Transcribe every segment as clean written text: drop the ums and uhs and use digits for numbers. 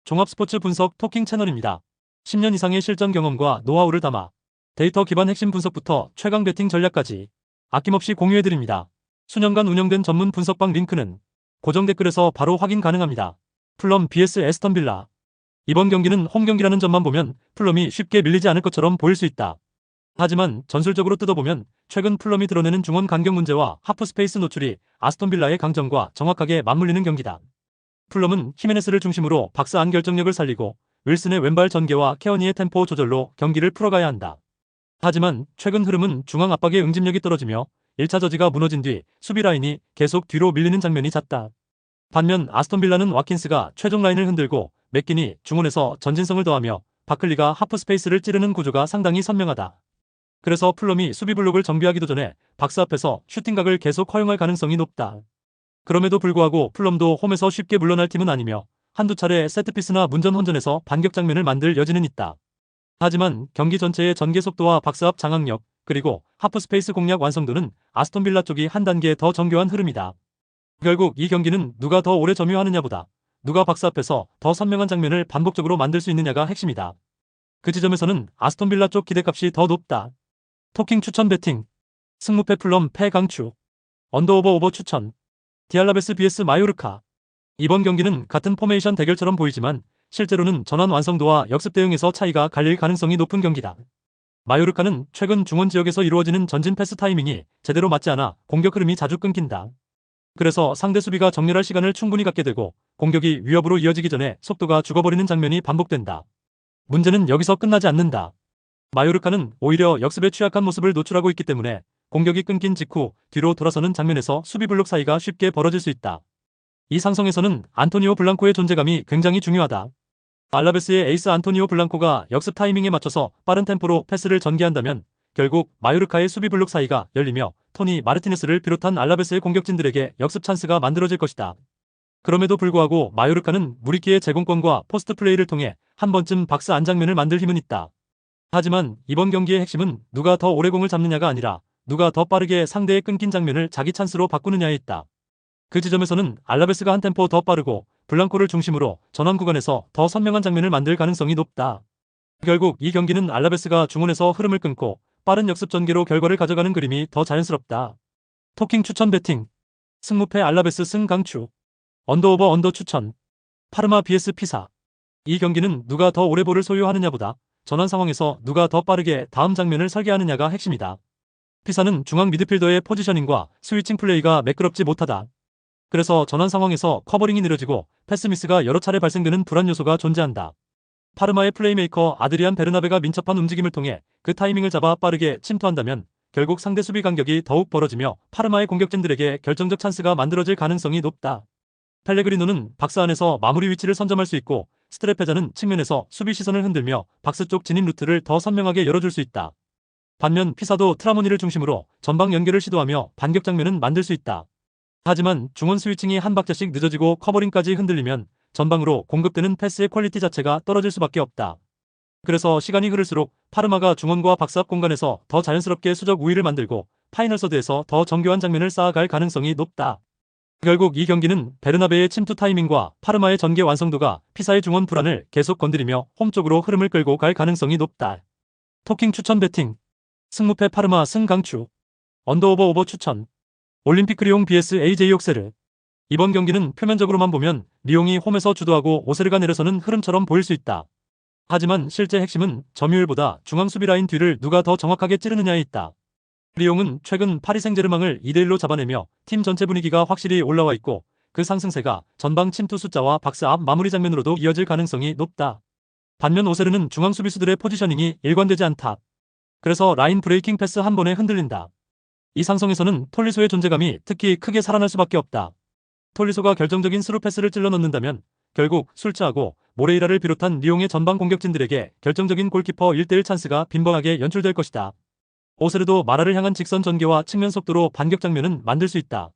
종합 스포츠 분석 토킹 채널입니다. 10년 이상의 실전 경험과 노하우를 담아 데이터 기반 핵심 분석부터 최강 배팅 전략까지 아낌없이 공유해드립니다. 수년간 운영된 전문 분석방 링크는 고정 댓글에서 바로 확인 가능합니다. 풀럼 vs 에스턴 빌라. 이번 경기는 홈 경기라는 점만 보면 풀럼이 쉽게 밀리지 않을 것처럼 보일 수 있다. 하지만 전술적으로 뜯어보면 최근 풀럼이 드러내는 중원 간격 문제와 하프 스페이스 노출이 아스톤 빌라의 강점과 정확하게 맞물리는 경기다. 풀럼은 히메네스를 중심으로 박스 안 결정력을 살리고 윌슨의 왼발 전개와 케어니의 템포 조절로 경기를 풀어가야 한다. 하지만 최근 흐름은 중앙 압박의 응집력이 떨어지며 1차 저지가 무너진 뒤 수비 라인이 계속 뒤로 밀리는 장면이 잦다. 반면 아스톤 빌라는 와킨스가 최종 라인을 흔들고 맥긴이 중원에서 전진성을 더하며 바클리가 하프 스페이스를 찌르는 구조가 상당히 선명하다. 그래서 풀럼이 수비 블록을 정비하기도 전에 박스 앞에서 슈팅각을 계속 허용할 가능성이 높다. 그럼에도 불구하고 풀럼도 홈에서 쉽게 물러날 팀은 아니며 한두 차례 세트피스나 문전혼전에서 반격 장면을 만들 여지는 있다. 하지만 경기 전체의 전개 속도와 박스 앞 장악력, 그리고 하프 스페이스 공략 완성도는 아스톤 빌라 쪽이 한 단계 더 정교한 흐름이다. 결국 이 경기는 누가 더 오래 점유하느냐보다 누가 박스 앞에서 더 선명한 장면을 반복적으로 만들 수 있느냐가 핵심이다. 그 지점에서는 아스톤 빌라 쪽 기대값이 더 높다. 토킹 추천 배팅. 승무패 풀럼 패 강추. 언더오버 오버 추천. 디알라베스 vs 마요르카. 이번 경기는 같은 포메이션 대결처럼 보이지만 실제로는 전환 완성도와 역습 대응에서 차이가 갈릴 가능성이 높은 경기다. 마요르카는 최근 중원 지역에서 이루어지는 전진 패스 타이밍이 제대로 맞지 않아 공격 흐름이 자주 끊긴다. 그래서 상대 수비가 정렬할 시간을 충분히 갖게 되고 공격이 위협으로 이어지기 전에 속도가 죽어버리는 장면이 반복된다. 문제는 여기서 끝나지 않는다. 마요르카는 오히려 역습에 취약한 모습을 노출하고 있기 때문에 공격이 끊긴 직후 뒤로 돌아서는 장면에서 수비 블록 사이가 쉽게 벌어질 수 있다. 이 상성에서는 안토니오 블랑코의 존재감이 굉장히 중요하다. 알라베스의 에이스 안토니오 블랑코가 역습 타이밍에 맞춰서 빠른 템포로 패스를 전개한다면 결국 마요르카의 수비 블록 사이가 열리며 토니 마르티네스를 비롯한 알라베스의 공격진들에게 역습 찬스가 만들어질 것이다. 그럼에도 불구하고 마요르카는 무리키의 제공권과 포스트 플레이를 통해 한 번쯤 박스 안 장면을 만들 힘은 있다. 하지만 이번 경기의 핵심은 누가 더 오래 공을 잡느냐가 아니라 누가 더 빠르게 상대의 끊긴 장면을 자기 찬스로 바꾸느냐에 있다. 그 지점에서는 알라베스가 한 템포 더 빠르고 블랑코를 중심으로 전환 구간에서 더 선명한 장면을 만들 가능성이 높다. 결국 이 경기는 알라베스가 중원에서 흐름을 끊고 빠른 역습 전개로 결과를 가져가는 그림이 더 자연스럽다. 토킹 추천 배팅. 승무패 알라베스 승 강추. 언더오버 언더 추천. 파르마 vs 피사. 이 경기는 누가 더 오래 볼을 소유하느냐보다 전환 상황에서 누가 더 빠르게 다음 장면을 설계하느냐가 핵심이다. 피사는 중앙 미드필더의 포지셔닝과 스위칭 플레이가 매끄럽지 못하다. 그래서 전환 상황에서 커버링이 느려지고 패스 미스가 여러 차례 발생되는 불안 요소가 존재한다. 파르마의 플레이메이커 아드리안 베르나베가 민첩한 움직임을 통해 그 타이밍을 잡아 빠르게 침투한다면 결국 상대 수비 간격이 더욱 벌어지며 파르마의 공격진들에게 결정적 찬스가 만들어질 가능성이 높다. 펠레그리노는 박스 안에서 마무리 위치를 선점할 수 있고 스트레페자는 측면에서 수비 시선을 흔들며 박스 쪽 진입 루트를 더 선명하게 열어줄 수 있다. 반면 피사도 트라모니를 중심으로 전방 연결을 시도하며 반격 장면은 만들 수 있다. 하지만 중원 스위칭이 한 박자씩 늦어지고 커버링까지 흔들리면 전방으로 공급되는 패스의 퀄리티 자체가 떨어질 수밖에 없다. 그래서 시간이 흐를수록 파르마가 중원과 박스 앞 공간에서 더 자연스럽게 수적 우위를 만들고 파이널 서드에서 더 정교한 장면을 쌓아갈 가능성이 높다. 결국 이 경기는 베르나베의 침투 타이밍과 파르마의 전개 완성도가 피사의 중원 불안을 계속 건드리며 홈 쪽으로 흐름을 끌고 갈 가능성이 높다. 토킹 추천 배팅. 승무패 파르마 승 강추. 언더오버 오버 추천. 올림픽 리옹 vs AJ 옥세르. 이번 경기는 표면적으로만 보면 리옹이 홈에서 주도하고 오세르가 내려서는 흐름처럼 보일 수 있다. 하지만 실제 핵심은 점유율보다 중앙 수비 라인 뒤를 누가 더 정확하게 찌르느냐에 있다. 리옹은 최근 파리 생제르맹을 2대1로 잡아내며 팀 전체 분위기가 확실히 올라와 있고 그 상승세가 전방 침투 숫자와 박스 앞 마무리 장면으로도 이어질 가능성이 높다. 반면 오세르는 중앙 수비수들의 포지셔닝이 일관되지 않다. 그래서 라인 브레이킹 패스 한 번에 흔들린다. 이 상성에서는 톨리소의 존재감이 특히 크게 살아날 수밖에 없다. 톨리소가 결정적인 스루 패스를 찔러 넣는다면 결국 술츠하고 모레이라를 비롯한 리옹의 전방 공격진들에게 결정적인 골키퍼 1대1 찬스가 빈번하게 연출될 것이다. 오세르도 마라를 향한 직선 전개와 측면 속도로 반격 장면은 만들 수 있다.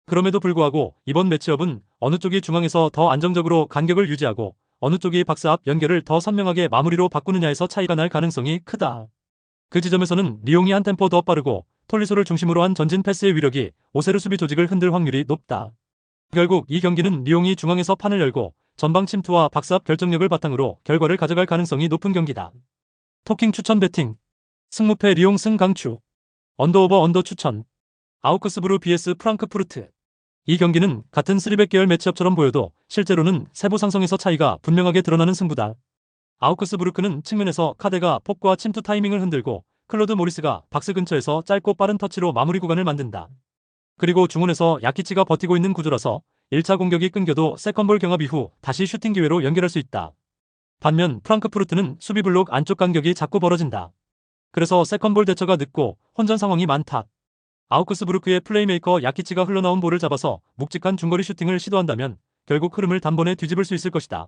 그럼에도 불구하고 이번 매치업은 어느 쪽이 중앙에서 더 안정적으로 간격을 유지하고 어느 쪽이 박스 앞 연결을 더 선명하게 마무리로 바꾸느냐에서 차이가 날 가능성이 크다. 그 지점에서는 리옹이 한 템포 더 빠르고 톨리소를 중심으로 한 전진 패스의 위력이 오세르 수비 조직을 흔들 확률이 높다. 결국 이 경기는 리옹이 중앙에서 판을 열고 전방 침투와 박스압 결정력을 바탕으로 결과를 가져갈 가능성이 높은 경기다. 토킹 추천 배팅. 승무패 리옹 승 강추. 언더오버 언더 추천. 아우크스부르 vs 프랑크푸르트. 이 경기는 같은 300 계열 매치업처럼 보여도 실제로는 세부 상성에서 차이가 분명하게 드러나는 승부다. 아우크스부르크는 측면에서 카데가 폭과 침투 타이밍을 흔들고 클로드 모리스가 박스 근처에서 짧고 빠른 터치로 마무리 구간을 만든다. 그리고 중원에서 야키치가 버티고 있는 구조라서 1차 공격이 끊겨도 세컨볼 경합 이후 다시 슈팅 기회로 연결할 수 있다. 반면 프랑크푸르트는 수비 블록 안쪽 간격이 자꾸 벌어진다. 그래서 세컨볼 대처가 늦고 혼전 상황이 많다. 아우크스부르크의 플레이메이커 야키치가 흘러나온 볼을 잡아서 묵직한 중거리 슈팅을 시도한다면 결국 흐름을 단번에 뒤집을 수 있을 것이다.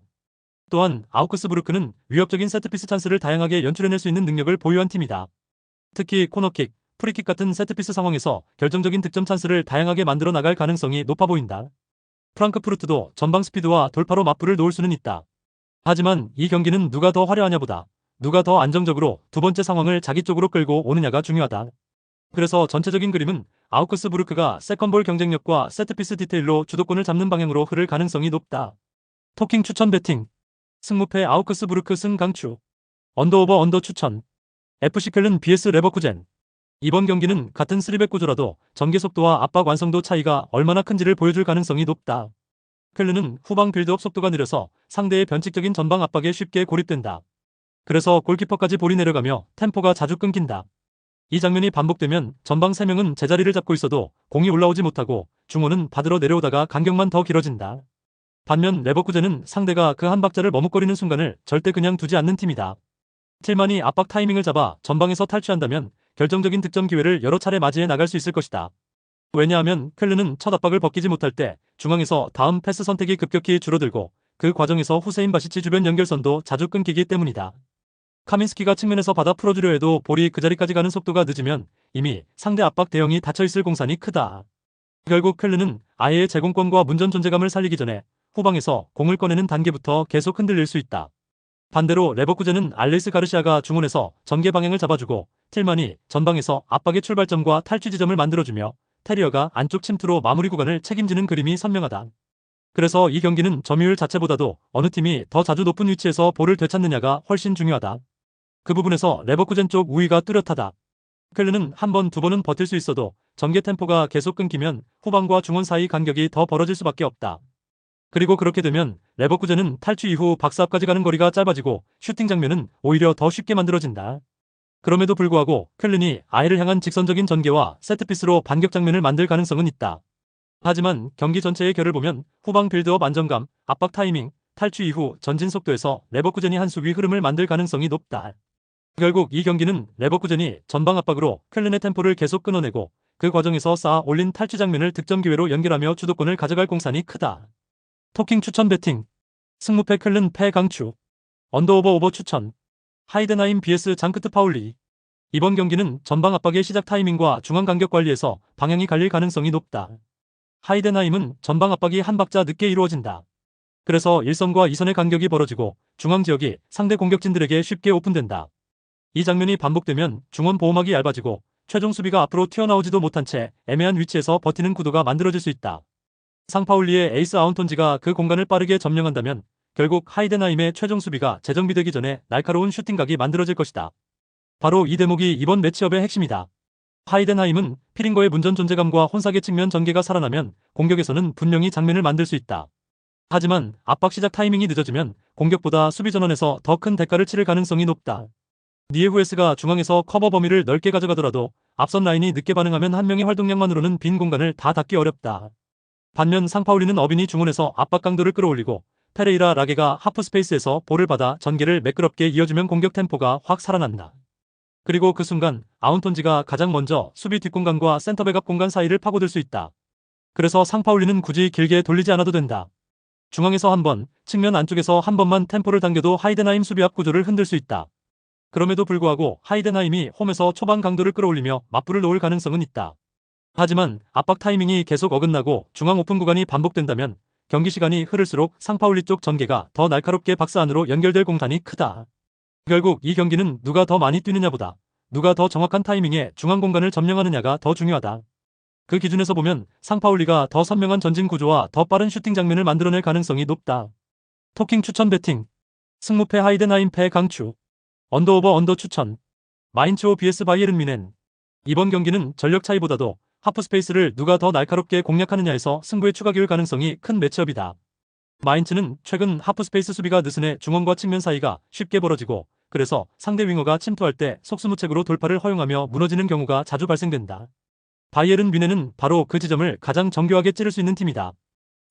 또한 아우크스부르크는 위협적인 세트피스 찬스를 다양하게 연출해낼 수 있는 능력을 보유한 팀이다. 특히 코너킥, 프리킥 같은 세트피스 상황에서 결정적인 득점 찬스를 다양하게 만들어 나갈 가능성이 높아 보인다. 프랑크푸르트도 전방 스피드와 돌파로 맞불을 놓을 수는 있다. 하지만 이 경기는 누가 더 화려하냐보다 누가 더 안정적으로 두 번째 상황을 자기 쪽으로 끌고 오느냐가 중요하다. 그래서 전체적인 그림은 아우크스부르크가 세컨볼 경쟁력과 세트피스 디테일로 주도권을 잡는 방향으로 흐를 가능성이 높다. 토킹 추천 배팅. 승무패 아우크스부르크 승 강추. 언더오버 언더 추천. FC 켈른 vs 레버쿠젠. 이번 경기는 같은 300 구조라도 전개 속도와 압박 완성도 차이가 얼마나 큰지를 보여줄 가능성이 높다. 켈른은 후방 빌드업 속도가 느려서 상대의 변칙적인 전방 압박에 쉽게 고립된다. 그래서 골키퍼까지 볼이 내려가며 템포가 자주 끊긴다. 이 장면이 반복되면 전방 3명은 제자리를 잡고 있어도 공이 올라오지 못하고 중원은 받으러 내려오다가 간격만 더 길어진다. 반면 레버쿠젠은 상대가 그 한 박자를 머뭇거리는 순간을 절대 그냥 두지 않는 팀이다. 틸만이 압박 타이밍을 잡아 전방에서 탈취한다면 결정적인 득점 기회를 여러 차례 맞이해 나갈 수 있을 것이다. 왜냐하면 켈른은 첫 압박을 벗기지 못할 때 중앙에서 다음 패스 선택이 급격히 줄어들고 그 과정에서 후세인 바시치 주변 연결선도 자주 끊기기 때문이다. 카민스키가 측면에서 받아 풀어주려 해도 볼이 그 자리까지 가는 속도가 늦으면 이미 상대 압박 대형이 닫혀있을 공산이 크다. 결국 켈른은 아예의 제공권과 문전 존재감을 살리기 전에 후방에서 공을 꺼내는 단계부터 계속 흔들릴 수 있다. 반대로 레버쿠젠은 알레스 가르시아가 중원에서 전개 방향을 잡아주고 틸만이 전방에서 압박의 출발점과 탈취 지점을 만들어주며 테리어가 안쪽 침투로 마무리 구간을 책임지는 그림이 선명하다. 그래서 이 경기는 점유율 자체보다도 어느 팀이 더 자주 높은 위치에서 볼을 되찾느냐가 훨씬 중요하다. 그 부분에서 레버쿠젠 쪽 우위가 뚜렷하다. 켈른은 한 번, 두 번은 버틸 수 있어도 전개 템포가 계속 끊기면 후방과 중원 사이 간격이 더 벌어질 수밖에 없다. 그리고 그렇게 되면 레버쿠젠은 탈취 이후 박스 앞까지 가는 거리가 짧아지고 슈팅 장면은 오히려 더 쉽게 만들어진다. 그럼에도 불구하고 켈른이 아예를 향한 직선적인 전개와 세트피스로 반격 장면을 만들 가능성은 있다. 하지만 경기 전체의 결을 보면 후방 빌드업 안정감, 압박 타이밍, 탈취 이후 전진 속도에서 레버쿠젠이 한 수 위 흐름을 만들 가능성이 높다. 결국 이 경기는 레버쿠젠이 전방 압박으로 켈른의 템포를 계속 끊어내고 그 과정에서 쌓아 올린 탈취 장면을 득점 기회로 연결하며 주도권을 가져갈 공산이 크다. 토킹 추천 배팅. 승무패 켈른 패 강추. 언더오버 오버 추천. 하이덴하임 vs 장크트 파울리. 이번 경기는 전방 압박의 시작 타이밍과 중앙 간격 관리에서 방향이 갈릴 가능성이 높다. 하이덴하임은 전방 압박이 한 박자 늦게 이루어진다. 그래서 1선과 2선의 간격이 벌어지고 중앙 지역이 상대 공격진들에게 쉽게 오픈된다. 이 장면이 반복되면 중원 보호막이 얇아지고 최종 수비가 앞으로 튀어나오지도 못한 채 애매한 위치에서 버티는 구도가 만들어질 수 있다. 상파울리의 에이스 아운톤지가 그 공간을 빠르게 점령한다면 결국 하이덴하임의 최종 수비가 재정비되기 전에 날카로운 슈팅각이 만들어질 것이다. 바로 이 대목이 이번 매치업의 핵심이다. 하이덴하임은 피링거의 문전 존재감과 혼사계 측면 전개가 살아나면 공격에서는 분명히 장면을 만들 수 있다. 하지만 압박 시작 타이밍이 늦어지면 공격보다 수비 전원에서 더 큰 대가를 치를 가능성이 높다. 니에후에스가 중앙에서 커버 범위를 넓게 가져가더라도 앞선 라인이 늦게 반응하면 한 명의 활동량만으로는 빈 공간을 다 닫기 어렵다. 반면 상파울리는 어빈이 중원에서 압박 강도를 끌어올리고 페레이라 라게가 하프 스페이스에서 볼을 받아 전개를 매끄럽게 이어주면 공격 템포가 확 살아난다. 그리고 그 순간 아운톤지가 가장 먼저 수비 뒷공간과 센터백 앞 공간 사이를 파고들 수 있다. 그래서 상파울리는 굳이 길게 돌리지 않아도 된다. 중앙에서 한 번, 측면 안쪽에서 한 번만 템포를 당겨도 하이덴하임 수비 앞 구조를 흔들 수 있다. 그럼에도 불구하고 하이덴하임이 홈에서 초반 강도를 끌어올리며 맞불을 놓을 가능성은 있다. 하지만 압박 타이밍이 계속 어긋나고 중앙 오픈 구간이 반복된다면 경기 시간이 흐를수록 상파울리 쪽 전개가 더 날카롭게 박스 안으로 연결될 공산이 크다. 결국 이 경기는 누가 더 많이 뛰느냐보다 누가 더 정확한 타이밍에 중앙 공간을 점령하느냐가 더 중요하다. 그 기준에서 보면 상파울리가 더 선명한 전진 구조와 더 빠른 슈팅 장면을 만들어낼 가능성이 높다. 토킹 추천 배팅. 승무패 하이덴하임패 강추. 언더오버 언더 추천. 마인츠호 vs 바이에른 뮌헨. 이번 경기는 전력 차이보다도 하프스페이스를 누가 더 날카롭게 공략하느냐에서 승부의 추가 기울 가능성이 큰 매치업이다. 마인츠는 최근 하프스페이스 수비가 느슨해 중원과 측면 사이가 쉽게 벌어지고, 그래서 상대 윙어가 침투할 때 속수무책으로 돌파를 허용하며 무너지는 경우가 자주 발생된다. 바이에른 뮌헨은 바로 그 지점을 가장 정교하게 찌를 수 있는 팀이다.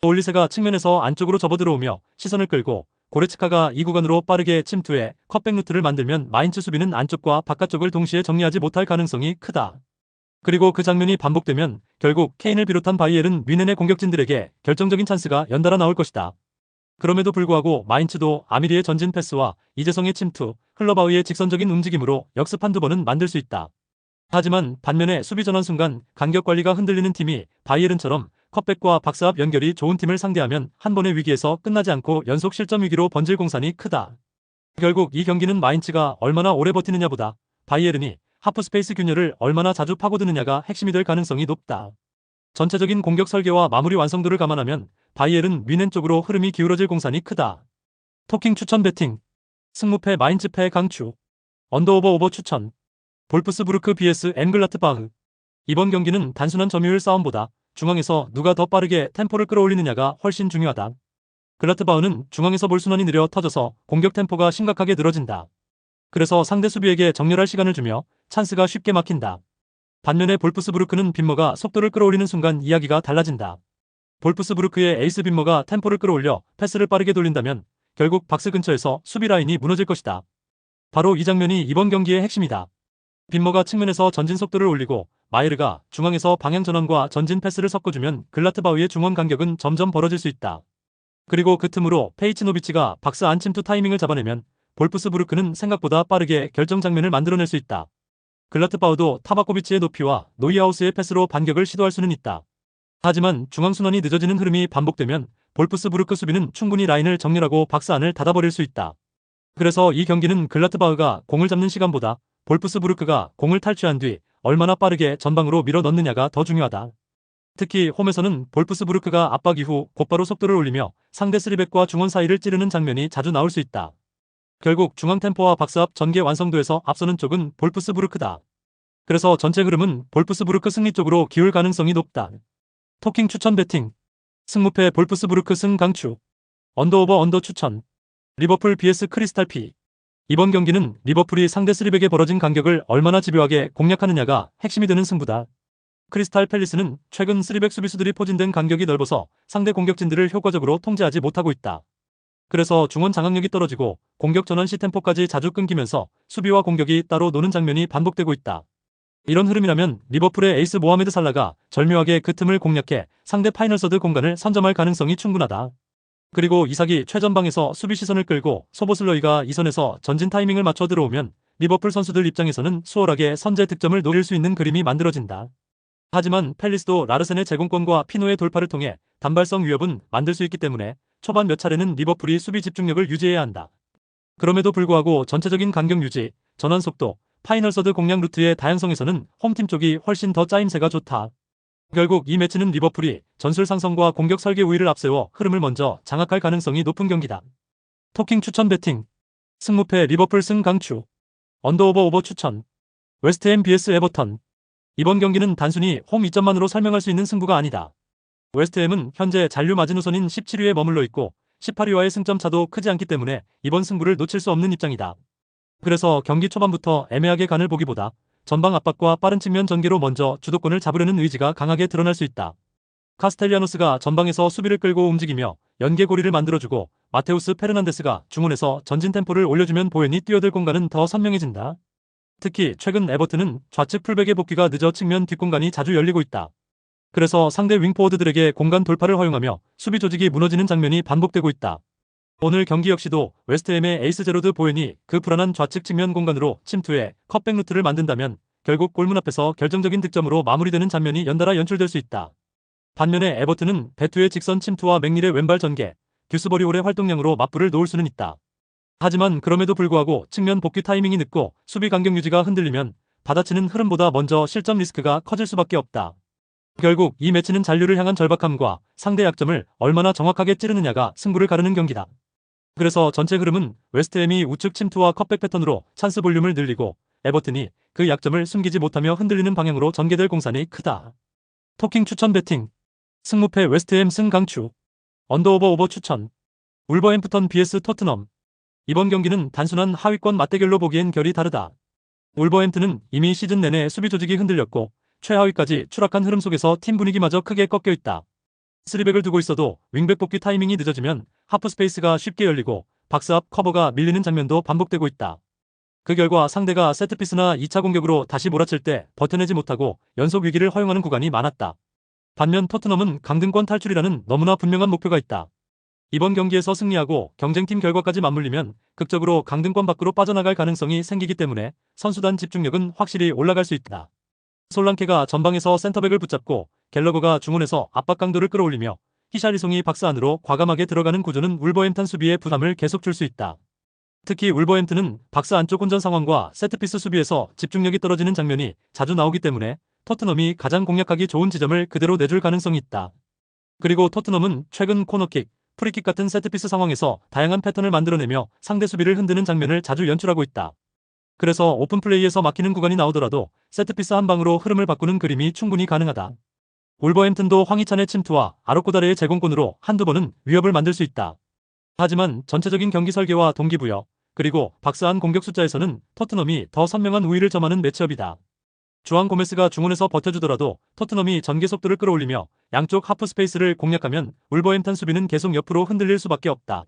올리세가 측면에서 안쪽으로 접어들어오며 시선을 끌고, 고레츠카가 이 구간으로 빠르게 침투해 컷백 루트를 만들면 마인츠 수비는 안쪽과 바깥쪽을 동시에 정리하지 못할 가능성이 크다. 그리고 그 장면이 반복되면 결국 케인을 비롯한 바이에른 뮌헨의 공격진들에게 결정적인 찬스가 연달아 나올 것이다. 그럼에도 불구하고 마인츠도 아미리의 전진 패스와 이재성의 침투, 흘러바위의 직선적인 움직임으로 역습 한두 번은 만들 수 있다. 하지만 반면에 수비 전환 순간 간격 관리가 흔들리는 팀이 바이에른처럼 컷백과 박스앞 연결이 좋은 팀을 상대하면 한 번의 위기에서 끝나지 않고 연속 실점 위기로 번질 공산이 크다. 결국 이 경기는 마인츠가 얼마나 오래 버티느냐보다 바이에른이 하프스페이스 균열을 얼마나 자주 파고드느냐가 핵심이 될 가능성이 높다. 전체적인 공격 설계와 마무리 완성도를 감안하면 바이에른 뮌헨 쪽으로 흐름이 기울어질 공산이 크다. 토킹 추천 배팅. 승무패 마인츠패 강추. 언더오버 오버 추천. 볼프스부르크 vs 엠글라트바흐. 이번 경기는 단순한 점유율 싸움보다 중앙에서 누가 더 빠르게 템포를 끌어올리느냐가 훨씬 중요하다. 글라트바흐는 중앙에서 볼 순환이 느려 터져서 공격 템포가 심각하게 늘어진다. 그래서 상대 수비에게 정렬할 시간을 주며 찬스가 쉽게 막힌다. 반면에 볼프스부르크는 빈머가 속도를 끌어올리는 순간 이야기가 달라진다. 볼프스부르크의 에이스 빈머가 템포를 끌어올려 패스를 빠르게 돌린다면 결국 박스 근처에서 수비 라인이 무너질 것이다. 바로 이 장면이 이번 경기의 핵심이다. 빈머가 측면에서 전진 속도를 올리고 마이르가 중앙에서 방향 전환과 전진 패스를 섞어주면 글라트바흐의 중원 간격은 점점 벌어질 수 있다. 그리고 그 틈으로 페이치노비치가 박스 안 침투 타이밍을 잡아내면 볼프스부르크는 생각보다 빠르게 결정 장면을 만들어낼 수 있다. 글라트바흐도 타바코비치의 높이와 노이하우스의 패스로 반격을 시도할 수는 있다. 하지만 중앙순환이 늦어지는 흐름이 반복되면 볼프스부르크 수비는 충분히 라인을 정렬하고 박스 안을 닫아버릴 수 있다. 그래서 이 경기는 글라트바흐가 공을 잡는 시간보다 볼프스부르크가 공을 탈취한 뒤 얼마나 빠르게 전방으로 밀어 넣느냐가 더 중요하다. 특히 홈에서는 볼프스부르크가 압박 이후 곧바로 속도를 올리며 상대 쓰리백과 중원 사이를 찌르는 장면이 자주 나올 수 있다. 결국 중앙 템포와 박스 앞 전개 완성도에서 앞서는 쪽은 볼프스부르크다. 그래서 전체 흐름은 볼프스부르크 승리 쪽으로 기울 가능성이 높다. 토킹 추천 배팅. 승무패 볼프스부르크 승 강추. 언더오버 언더 추천. 리버풀 vs 크리스탈 P. 이번 경기는 리버풀이 상대 쓰리백에 벌어진 간격을 얼마나 집요하게 공략하느냐가 핵심이 되는 승부다. 크리스탈 팰리스는 최근 쓰리백 수비수들이 포진된 간격이 넓어서 상대 공격진들을 효과적으로 통제하지 못하고 있다. 그래서 중원 장악력이 떨어지고 공격 전환 시 템포까지 자주 끊기면서 수비와 공격이 따로 노는 장면이 반복되고 있다. 이런 흐름이라면 리버풀의 에이스 모하메드 살라가 절묘하게 그 틈을 공략해 상대 파이널 서드 공간을 선점할 가능성이 충분하다. 그리고 이삭이 최전방에서 수비 시선을 끌고 소보슬러이가 이선에서 전진 타이밍을 맞춰 들어오면 리버풀 선수들 입장에서는 수월하게 선제 득점을 노릴 수 있는 그림이 만들어진다. 하지만 팰리스도 라르센의 제공권과 피노의 돌파를 통해 단발성 위협은 만들 수 있기 때문에 초반 몇 차례는 리버풀이 수비 집중력을 유지해야 한다. 그럼에도 불구하고 전체적인 간격 유지, 전환 속도, 파이널 서드 공략 루트의 다양성에서는 홈팀 쪽이 훨씬 더 짜임새가 좋다. 결국 이 매치는 리버풀이 전술 상성과 공격 설계 우위를 앞세워 흐름을 먼저 장악할 가능성이 높은 경기다. 토킹 추천 배팅. 승무패 리버풀 승 강추. 언더오버 오버 추천. 웨스트햄 vs 에버턴. 이번 경기는 단순히 홈 이점만으로 설명할 수 있는 승부가 아니다. 웨스트햄은 현재 잔류 마지노선인 17위에 머물러 있고 18위와의 승점 차도 크지 않기 때문에 이번 승부를 놓칠 수 없는 입장이다. 그래서 경기 초반부터 애매하게 간을 보기보다 전방 압박과 빠른 측면 전개로 먼저 주도권을 잡으려는 의지가 강하게 드러날 수 있다. 카스텔리아노스가 전방에서 수비를 끌고 움직이며 연계고리를 만들어주고 마테우스 페르난데스가 중원에서 전진 템포를 올려주면 보현이 뛰어들 공간은 더 선명해진다. 특히 최근 에버튼은 좌측 풀백의 복귀가 늦어 측면 뒷공간이 자주 열리고 있다. 그래서 상대 윙포워드들에게 공간 돌파를 허용하며 수비 조직이 무너지는 장면이 반복되고 있다. 오늘 경기 역시도 웨스트햄의 에이스 제로드 보현이 그 불안한 좌측 측면 공간으로 침투해 컷백 루트를 만든다면 결국 골문 앞에서 결정적인 득점으로 마무리되는 장면이 연달아 연출될 수 있다. 반면에 에버튼은 베투의 직선 침투와 맥닐의 왼발 전개, 듀스버리올의 활동량으로 맞불을 놓을 수는 있다. 하지만 그럼에도 불구하고 측면 복귀 타이밍이 늦고 수비 간격 유지가 흔들리면 받아치는 흐름보다 먼저 실점 리스크가 커질 수밖에 없다. 결국 이 매치는 잔류를 향한 절박함과 상대 약점을 얼마나 정확하게 찌르느냐가 승부를 가르는 경기다. 그래서 전체 흐름은 웨스트햄이 우측 침투와 컵백 패턴으로 찬스 볼륨을 늘리고 에버튼이 그 약점을 숨기지 못하며 흔들리는 방향으로 전개될 공산이 크다. 토킹 추천 배팅. 승무패 웨스트햄 승 강추. 언더오버 오버 추천. 울버햄프턴 vs 토트넘. 이번 경기는 단순한 하위권 맞대결로 보기엔 결이 다르다. 울버햄튼은 이미 시즌 내내 수비 조직이 흔들렸고 최하위까지 추락한 흐름 속에서 팀 분위기마저 크게 꺾여 있다. 3백을 두고 있어도 윙백 복귀 타이밍이 늦어지면 하프 스페이스가 쉽게 열리고 박스 앞 커버가 밀리는 장면도 반복되고 있다. 그 결과 상대가 세트피스나 2차 공격으로 다시 몰아칠 때 버텨내지 못하고 연속 위기를 허용하는 구간이 많았다. 반면 토트넘은 강등권 탈출이라는 너무나 분명한 목표가 있다. 이번 경기에서 승리하고 경쟁팀 결과까지 맞물리면 극적으로 강등권 밖으로 빠져나갈 가능성이 생기기 때문에 선수단 집중력은 확실히 올라갈 수 있다. 솔랑케가 전방에서 센터백을 붙잡고 갤러거가 중원에서 압박 강도를 끌어올리며 히샬리송이 박스 안으로 과감하게 들어가는 구조는 울버햄튼 수비에 부담을 계속 줄 수 있다. 특히 울버햄튼은 박스 안쪽 혼전 상황과 세트피스 수비에서 집중력이 떨어지는 장면이 자주 나오기 때문에 토트넘이 가장 공략하기 좋은 지점을 그대로 내줄 가능성이 있다. 그리고 토트넘은 최근 코너킥, 프리킥 같은 세트피스 상황에서 다양한 패턴을 만들어내며 상대 수비를 흔드는 장면을 자주 연출하고 있다. 그래서 오픈플레이에서 막히는 구간이 나오더라도 세트피스 한 방으로 흐름을 바꾸는 그림이 충분히 가능하다. 울버햄튼도 황희찬의 침투와 아로코다레의 제공권으로 한두 번은 위협을 만들 수 있다. 하지만 전체적인 경기 설계와 동기부여, 그리고 박스 안 공격 숫자에서는 토트넘이 더 선명한 우위를 점하는 매치업이다. 주앙 고메스가 중원에서 버텨주더라도 토트넘이 전개 속도를 끌어올리며 양쪽 하프 스페이스를 공략하면 울버햄튼 수비는 계속 옆으로 흔들릴 수밖에 없다.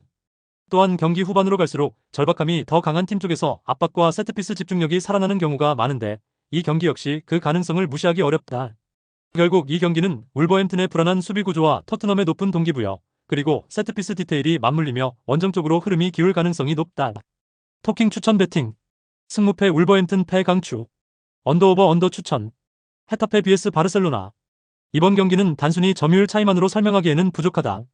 또한 경기 후반으로 갈수록 절박함이 더 강한 팀 쪽에서 압박과 세트피스 집중력이 살아나는 경우가 많은데 이 경기 역시 그 가능성을 무시하기 어렵다. 결국 이 경기는 울버햄튼의 불안한 수비 구조와 토트넘의 높은 동기부여, 그리고 세트피스 디테일이 맞물리며 원정적으로 흐름이 기울 가능성이 높다. 토킹 추천 배팅. 승무패 울버햄튼 패 강추. 언더오버 언더 추천. 헤타페 vs 바르셀로나. 이번 경기는 단순히 점유율 차이만으로 설명하기에는 부족하다.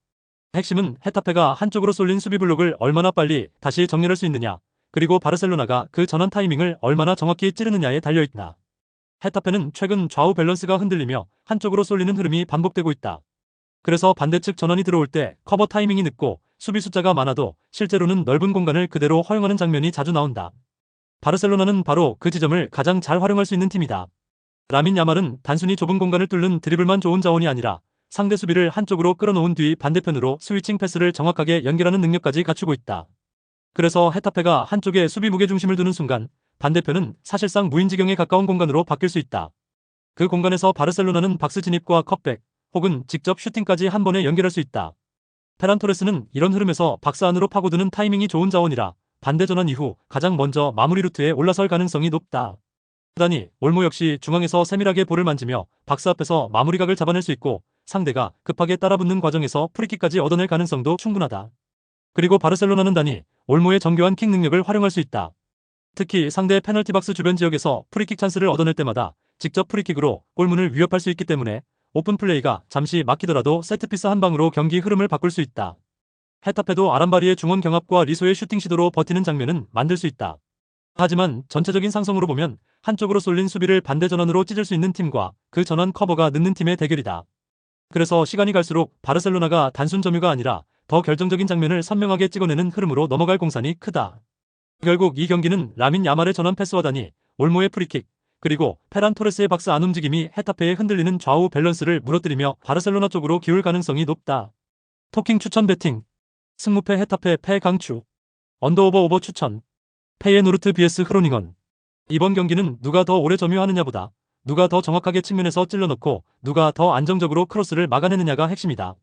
핵심은 헤타페가 한쪽으로 쏠린 수비 블록을 얼마나 빨리 다시 정렬할 수 있느냐, 그리고 바르셀로나가 그 전환 타이밍을 얼마나 정확히 찌르느냐에 달려있다. 헤타페는 최근 좌우 밸런스가 흔들리며 한쪽으로 쏠리는 흐름이 반복되고 있다. 그래서 반대측 전환이 들어올 때 커버 타이밍이 늦고 수비 숫자가 많아도 실제로는 넓은 공간을 그대로 허용하는 장면이 자주 나온다. 바르셀로나는 바로 그 지점을 가장 잘 활용할 수 있는 팀이다. 라민 야말은 단순히 좁은 공간을 뚫는 드리블만 좋은 자원이 아니라 상대 수비를 한쪽으로 끌어놓은 뒤 반대편으로 스위칭 패스를 정확하게 연결하는 능력까지 갖추고 있다. 그래서 헤타페가 한쪽에 수비 무게중심을 두는 순간 반대편은 사실상 무인지경에 가까운 공간으로 바뀔 수 있다. 그 공간에서 바르셀로나는 박스 진입과 컵백, 혹은 직접 슈팅까지 한 번에 연결할 수 있다. 페란 토레스는 이런 흐름에서 박스 안으로 파고드는 타이밍이 좋은 자원이라 반대 전환 이후 가장 먼저 마무리 루트에 올라설 가능성이 높다. 다니 올모 역시 중앙에서 세밀하게 볼을 만지며 박스 앞에서 마무리각을 잡아낼 수 있고 상대가 급하게 따라붙는 과정에서 프리킥까지 얻어낼 가능성도 충분하다. 그리고 바르셀로나는 다니 올모의 정교한 킥 능력을 활용할 수 있다. 특히 상대 페널티 박스 주변 지역에서 프리킥 찬스를 얻어낼 때마다 직접 프리킥으로 골문을 위협할 수 있기 때문에 오픈 플레이가 잠시 막히더라도 세트피스 한 방으로 경기 흐름을 바꿀 수 있다. 헤타페도 아람바리의 중원 경합과 리소의 슈팅 시도로 버티는 장면은 만들 수 있다. 하지만 전체적인 상성으로 보면 한쪽으로 쏠린 수비를 반대 전환으로 찢을 수 있는 팀과 그 전환 커버가 늦는 팀의 대결이다. 그래서 시간이 갈수록 바르셀로나가 단순 점유가 아니라 더 결정적인 장면을 선명하게 찍어내는 흐름으로 넘어갈 공산이 크다. 결국 이 경기는 라민 야말의 전환 패스와 다니 올모의 프리킥, 그리고 페란 토레스의 박스 안 움직임이 헤타페의 흔들리는 좌우 밸런스를 무너뜨리며 바르셀로나 쪽으로 기울 가능성이 높다. 토킹 추천 배팅. 승무패 헤타페 패 강추. 언더오버 오버 추천. 페이에노르트 vs 흐로닝언. 이번 경기는 누가 더 오래 점유하느냐보다 누가 더 정확하게 측면에서 찔러넣고 누가 더 안정적으로 크로스를 막아내느냐가 핵심이다.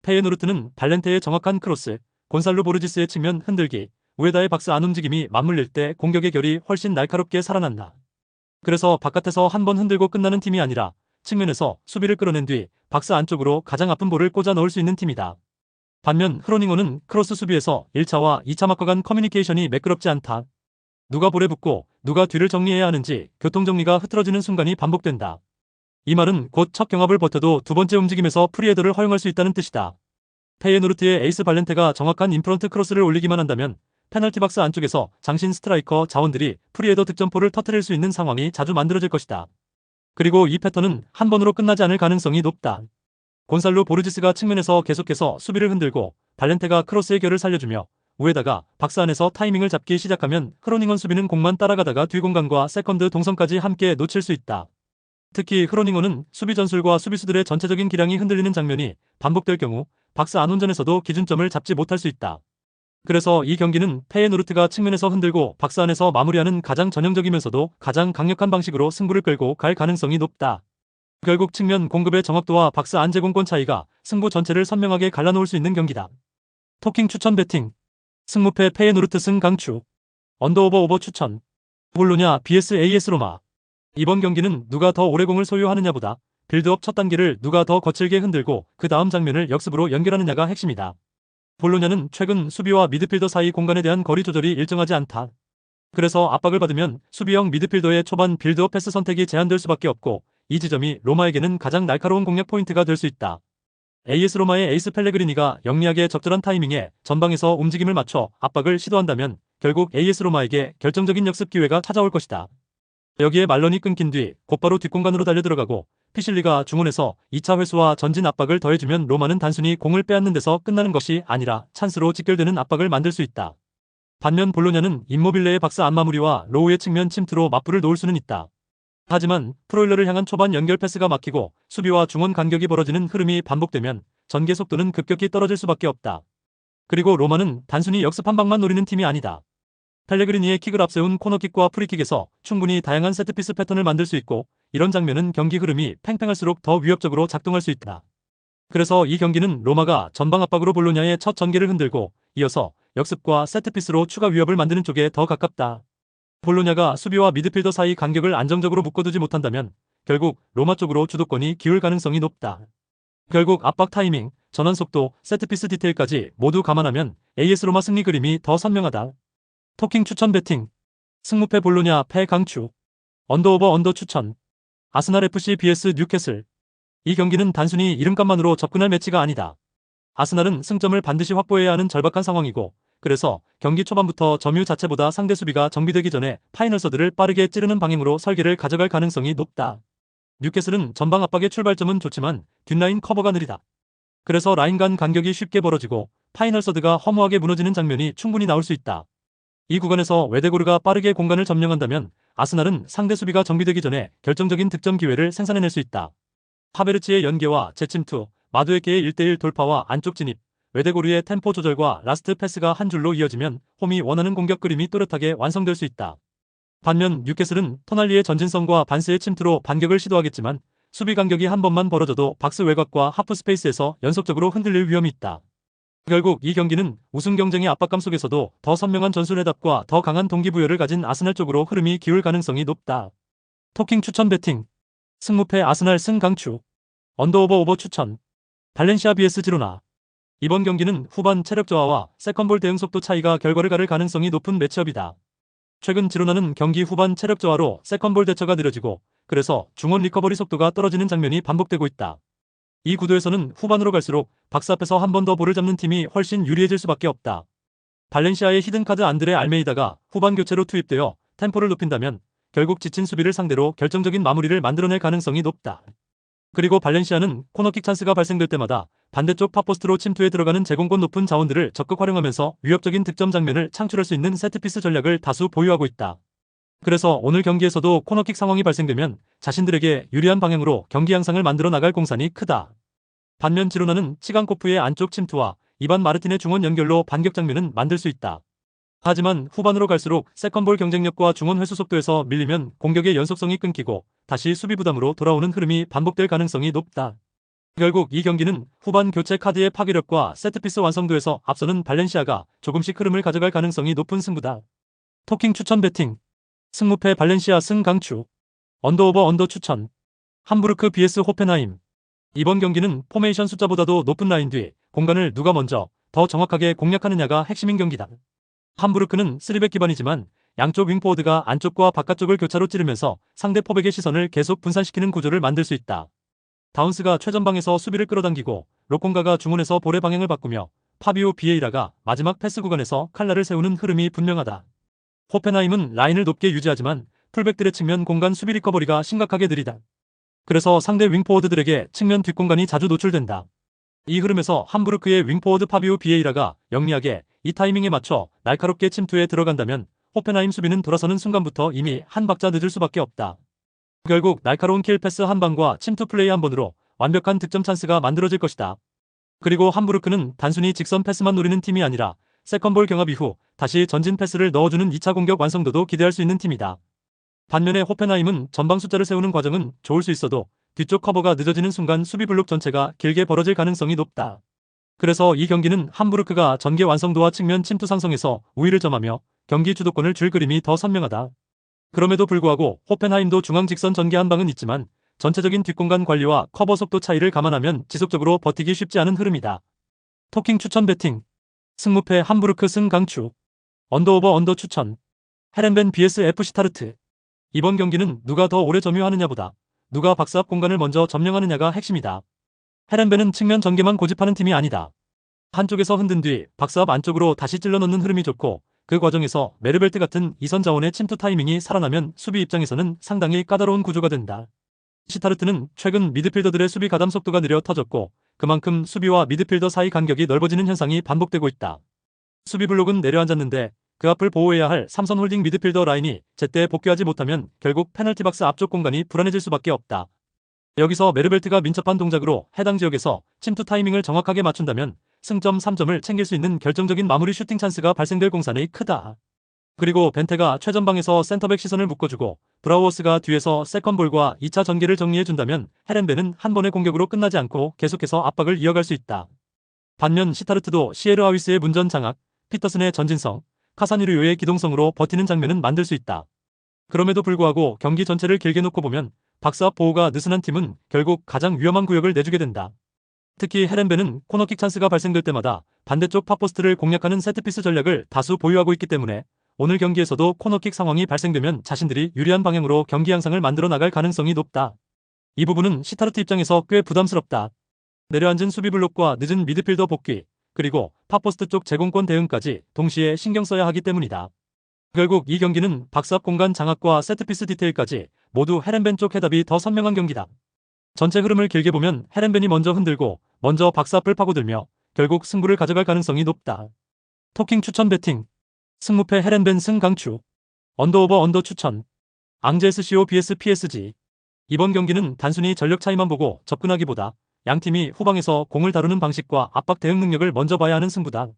페이에노르트는 발렌테의 정확한 크로스, 곤살로 보르지스의 측면 흔들기, 우에다의 박스 안 움직임이 맞물릴 때 공격의 결이 훨씬 날카롭게 살아난다. 그래서 바깥에서 한 번 흔들고 끝나는 팀이 아니라 측면에서 수비를 끌어낸 뒤 박스 안쪽으로 가장 아픈 볼을 꽂아 넣을 수 있는 팀이다. 반면 흐로닝어는 크로스 수비에서 1차와 2차 막과 간 커뮤니케이션이 매끄럽지 않다. 누가 볼에 붙고 누가 뒤를 정리해야 하는지 교통정리가 흐트러지는 순간이 반복된다. 이 말은 곧 첫 경합을 버텨도 두 번째 움직임에서 프리헤더를 허용할 수 있다는 뜻이다. 페이에노르트의 에이스 발렌테가 정확한 인프런트 크로스를 올리기만 한다면 페널티 박스 안쪽에서 장신 스트라이커 자원들이 프리헤더 득점포를 터뜨릴 수 있는 상황이 자주 만들어질 것이다. 그리고 이 패턴은 한 번으로 끝나지 않을 가능성이 높다. 곤살로 보르지스가 측면에서 계속해서 수비를 흔들고 발렌테가 크로스의 결을 살려주며 우에다가 박스 안에서 타이밍을 잡기 시작하면 흐로닝원 수비는 공만 따라가다가 뒷공간과 세컨드 동선까지 함께 놓칠 수 있다. 특히 흐로닝원은 수비 전술과 수비수들의 전체적인 기량이 흔들리는 장면이 반복될 경우 박스 안온전에서도 기준점을 잡지 못할 수 있다. 그래서 이 경기는 페예노르트가 측면에서 흔들고 박스 안에서 마무리하는 가장 전형적이면서도 가장 강력한 방식으로 승부를 끌고 갈 가능성이 높다. 결국 측면 공급의 정확도와 박스 안 제공권 차이가 승부 전체를 선명하게 갈라놓을 수 있는 경기다. 토킹 추천 배팅. 승무패 페예노르트 승 강추. 언더오버 오버 추천. 볼로냐 vs AS 로마. 이번 경기는 누가 더 오래 공을 소유하느냐보다 빌드업 첫 단계를 누가 더 거칠게 흔들고 그 다음 장면을 역습으로 연결하느냐가 핵심이다. 볼로냐는 최근 수비와 미드필더 사이 공간에 대한 거리 조절이 일정하지 않다. 그래서 압박을 받으면 수비형 미드필더의 초반 빌드업 패스 선택이 제한될 수밖에 없고 이 지점이 로마에게는 가장 날카로운 공략 포인트가 될 수 있다. AS 로마의 에이스 펠레그리니가 영리하게 적절한 타이밍에 전방에서 움직임을 맞춰 압박을 시도한다면 결국 AS 로마에게 결정적인 역습 기회가 찾아올 것이다. 여기에 말런이 끊긴 뒤 곧바로 뒷공간으로 달려들어가고 피실리가 중원에서 2차 회수와 전진 압박을 더해주면 로마는 단순히 공을 빼앗는 데서 끝나는 것이 아니라 찬스로 직결되는 압박을 만들 수 있다. 반면 볼로냐는 임모빌레의 박스 안 마무리와 로우의 측면 침투로 맞불을 놓을 수는 있다. 하지만 프로일러를 향한 초반 연결 패스가 막히고 수비와 중원 간격이 벌어지는 흐름이 반복되면 전개 속도는 급격히 떨어질 수밖에 없다. 그리고 로마는 단순히 역습 한 방만 노리는 팀이 아니다. 펠레그리니의 킥을 앞세운 코너킥과 프리킥에서 충분히 다양한 세트피스 패턴을 만들 수 있고 이런 장면은 경기 흐름이 팽팽할수록 더 위협적으로 작동할 수 있다. 그래서 이 경기는 로마가 전방 압박으로 볼로냐의 첫 전개를 흔들고 이어서 역습과 세트피스로 추가 위협을 만드는 쪽에 더 가깝다. 볼로냐가 수비와 미드필더 사이 간격을 안정적으로 묶어두지 못한다면 결국 로마 쪽으로 주도권이 기울 가능성이 높다. 결국 압박 타이밍, 전환 속도, 세트피스 디테일까지 모두 감안하면 AS 로마 승리 그림이 더 선명하다. 토킹 추천 배팅. 승무패 볼로냐 패 강추. 언더오버 언더 추천. 아스날 FC vs 뉴캐슬. 이 경기는 단순히 이름값만으로 접근할 매치가 아니다. 아스날은 승점을 반드시 확보해야 하는 절박한 상황이고 그래서 경기 초반부터 점유 자체보다 상대 수비가 정비되기 전에 파이널 서드를 빠르게 찌르는 방향으로 설계를 가져갈 가능성이 높다. 뉴캐슬은 전방 압박의 출발점은 좋지만 뒷라인 커버가 느리다. 그래서 라인 간 간격이 쉽게 벌어지고 파이널 서드가 허무하게 무너지는 장면이 충분히 나올 수 있다. 이 구간에서 웨데고르가 빠르게 공간을 점령한다면 아스날은 상대 수비가 정비되기 전에 결정적인 득점 기회를 생산해낼 수 있다. 하베르치의 연계와 재침투, 마두에케의 1대1 돌파와 안쪽 진입, 웨데고르의 템포 조절과 라스트 패스가 한 줄로 이어지면 홈이 원하는 공격 그림이 또렷하게 완성될 수 있다. 반면 뉴캐슬은 토날리의 전진성과 반스의 침투로 반격을 시도하겠지만 수비 간격이 한 번만 벌어져도 박스 외곽과 하프 스페이스에서 연속적으로 흔들릴 위험이 있다. 결국 이 경기는 우승 경쟁의 압박감 속에서도 더 선명한 전술 해답과 더 강한 동기부여를 가진 아스날 쪽으로 흐름이 기울 가능성이 높다. 토킹 추천 배팅. 승무패 아스날 승 강추. 언더오버 오버 추천. 발렌시아 vs 지로나. 이번 경기는 후반 체력 저하와 세컨볼 대응 속도 차이가 결과를 가를 가능성이 높은 매치업이다. 최근 지로나는 경기 후반 체력 저하로 세컨볼 대처가 느려지고 그래서 중원 리커버리 속도가 떨어지는 장면이 반복되고 있다. 이 구도에서는 후반으로 갈수록 박스 앞에서 한 번 더 볼을 잡는 팀이 훨씬 유리해질 수밖에 없다. 발렌시아의 히든카드 안드레 알메이다가 후반 교체로 투입되어 템포를 높인다면 결국 지친 수비를 상대로 결정적인 마무리를 만들어낼 가능성이 높다. 그리고 발렌시아는 코너킥 찬스가 발생될 때마다 반대쪽 팝포스트로 침투해 들어가는 제공권 높은 자원들을 적극 활용하면서 위협적인 득점 장면을 창출할 수 있는 세트피스 전략을 다수 보유하고 있다. 그래서 오늘 경기에서도 코너킥 상황이 발생되면 자신들에게 유리한 방향으로 경기 양상을 만들어 나갈 공산이 크다. 반면 지로나는 치간코프의 안쪽 침투와 이반 마르틴의 중원 연결로 반격 장면은 만들 수 있다. 하지만 후반으로 갈수록 세컨볼 경쟁력과 중원 회수 속도에서 밀리면 공격의 연속성이 끊기고 다시 수비 부담으로 돌아오는 흐름이 반복될 가능성이 높다. 결국 이 경기는 후반 교체 카드의 파괴력과 세트피스 완성도에서 앞서는 발렌시아가 조금씩 흐름을 가져갈 가능성이 높은 승부다. 토킹 추천 배팅. 승무패 발렌시아 승 강추. 언더오버 언더 추천. 함부르크 vs 호펜하임. 이번 경기는 포메이션 숫자보다도 높은 라인 뒤 공간을 누가 먼저 더 정확하게 공략하느냐가 핵심인 경기다. 함부르크는 3백 기반이지만 양쪽 윙포워드가 안쪽과 바깥쪽을 교차로 찌르면서 상대 포백의 시선을 계속 분산시키는 구조를 만들 수 있다. 다운스가 최전방에서 수비를 끌어당기고 로콩가가 중원에서 볼의 방향을 바꾸며 파비오 비에이라가 마지막 패스 구간에서 칼날을 세우는 흐름이 분명하다. 호펜하임은 라인을 높게 유지하지만 풀백들의 측면 공간 수비 리커버리가 심각하게 느리다. 그래서 상대 윙포워드들에게 측면 뒷공간이 자주 노출된다. 이 흐름에서 함부르크의 윙포워드 파비오 비에이라가 영리하게 이 타이밍에 맞춰 날카롭게 침투에 들어간다면 호펜하임 수비는 돌아서는 순간부터 이미 한 박자 늦을 수밖에 없다. 결국 날카로운 킬 패스 한 방과 침투 플레이 한 번으로 완벽한 득점 찬스가 만들어질 것이다. 그리고 함부르크는 단순히 직선 패스만 노리는 팀이 아니라 세컨볼 경합 이후 다시 전진 패스를 넣어주는 2차 공격 완성도도 기대할 수 있는 팀이다. 반면에 호펜하임은 전방 숫자를 세우는 과정은 좋을 수 있어도 뒤쪽 커버가 늦어지는 순간 수비 블록 전체가 길게 벌어질 가능성이 높다. 그래서 이 경기는 함부르크가 전개 완성도와 측면 침투 상성에서 우위를 점하며 경기 주도권을 줄 그림이 더 선명하다. 그럼에도 불구하고 호펜하임도 중앙 직선 전개 한 방은 있지만 전체적인 뒷공간 관리와 커버 속도 차이를 감안하면 지속적으로 버티기 쉽지 않은 흐름이다. 토킹 추천 배팅 승무패 함부르크 승 강추 언더오버 언더 추천 헤렌벤 vs FC 타르트 이번 경기는 누가 더 오래 점유하느냐보다 누가 박스 앞 공간을 먼저 점령하느냐가 핵심이다. 헤렌벤은 측면 전개만 고집하는 팀이 아니다. 한쪽에서 흔든 뒤 박스 앞 안쪽으로 다시 찔러 넣는 흐름이 좋고 그 과정에서 메르벨트 같은 이선 자원의 침투 타이밍이 살아나면 수비 입장에서는 상당히 까다로운 구조가 된다. 시타르트는 최근 미드필더들의 수비 가담 속도가 느려 터졌고 그만큼 수비와 미드필더 사이 간격이 넓어지는 현상이 반복되고 있다. 수비 블록은 내려앉았는데 그 앞을 보호해야 할 삼선 홀딩 미드필더 라인이 제때 복귀하지 못하면 결국 페널티 박스 앞쪽 공간이 불안해질 수밖에 없다. 여기서 메르벨트가 민첩한 동작으로 해당 지역에서 침투 타이밍을 정확하게 맞춘다면 승점 3점을 챙길 수 있는 결정적인 마무리 슈팅 찬스가 발생될 공산이 크다. 그리고 벤테가 최전방에서 센터백 시선을 묶어주고 브라우어스가 뒤에서 세컨볼과 2차 전개를 정리해준다면 헤렌벤은 한 번의 공격으로 끝나지 않고 계속해서 압박을 이어갈 수 있다. 반면 시타르트도 시에르 하위스의 문전 장악, 피터슨의 전진성, 카사니르요의 기동성으로 버티는 장면은 만들 수 있다. 그럼에도 불구하고 경기 전체를 길게 놓고 보면 박스 앞 보호가 느슨한 팀은 결국 가장 위험한 구역을 내주게 된다. 특히 헤렌벤은 코너킥 찬스가 발생될 때마다 반대쪽 팝포스트를 공략하는 세트피스 전략을 다수 보유하고 있기 때문에 오늘 경기에서도 코너킥 상황이 발생되면 자신들이 유리한 방향으로 경기 양상을 만들어 나갈 가능성이 높다. 이 부분은 시타르트 입장에서 꽤 부담스럽다. 내려앉은 수비 블록과 늦은 미드필더 복귀, 그리고 팝포스트 쪽 제공권 대응까지 동시에 신경 써야 하기 때문이다. 결국 이 경기는 박스 앞 공간 장악과 세트피스 디테일까지 모두 헤렌벤 쪽 해답이 더 선명한 경기다. 전체 흐름을 길게 보면 헤렌벤이 먼저 흔들고 먼저 박스 앞을 파고들며 결국 승부를 가져갈 가능성이 높다. 토킹 추천 배팅 승무패 헤렌벤 승 강추 언더오버 언더 추천 앙제 SCO vs PSG 이번 경기는 단순히 전력 차이만 보고 접근하기보다 양팀이 후방에서 공을 다루는 방식과 압박 대응 능력을 먼저 봐야 하는 승부다.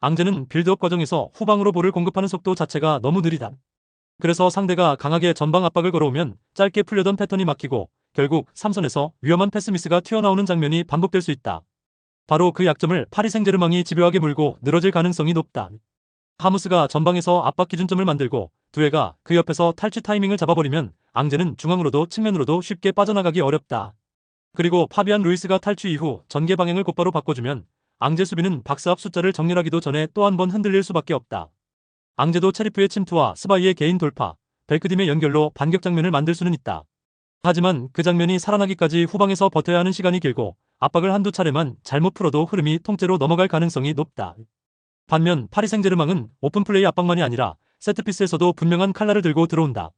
앙제는 빌드업 과정에서 후방으로 볼을 공급하는 속도 자체가 너무 느리다. 그래서 상대가 강하게 전방 압박을 걸어오면 짧게 풀려던 패턴이 막히고 결국 삼선에서 위험한 패스 미스가 튀어나오는 장면이 반복될 수 있다. 바로 그 약점을 파리 생제르맹이 집요하게 물고 늘어질 가능성이 높다. 하무스가 전방에서 압박 기준점을 만들고 두에가 그 옆에서 탈취 타이밍을 잡아버리면 앙제는 중앙으로도 측면으로도 쉽게 빠져나가기 어렵다. 그리고 파비안 루이스가 탈취 이후 전개 방향을 곧바로 바꿔주면 앙제 수비는 박스 앞 숫자를 정렬하기도 전에 또 한 번 흔들릴 수밖에 없다. 앙제도 체리프의 침투와 스바이의 개인 돌파, 벨크딤의 연결로 반격 장면을 만들 수는 있다. 하지만 그 장면이 살아나기까지 후방에서 버텨야 하는 시간이 길고 압박을 한두 차례만 잘못 풀어도 흐름이 통째로 넘어갈 가능성이 높다. 반면 파리 생제르맹은 오픈플레이 압박만이 아니라 세트피스에서도 분명한 칼날을 들고 들어온다.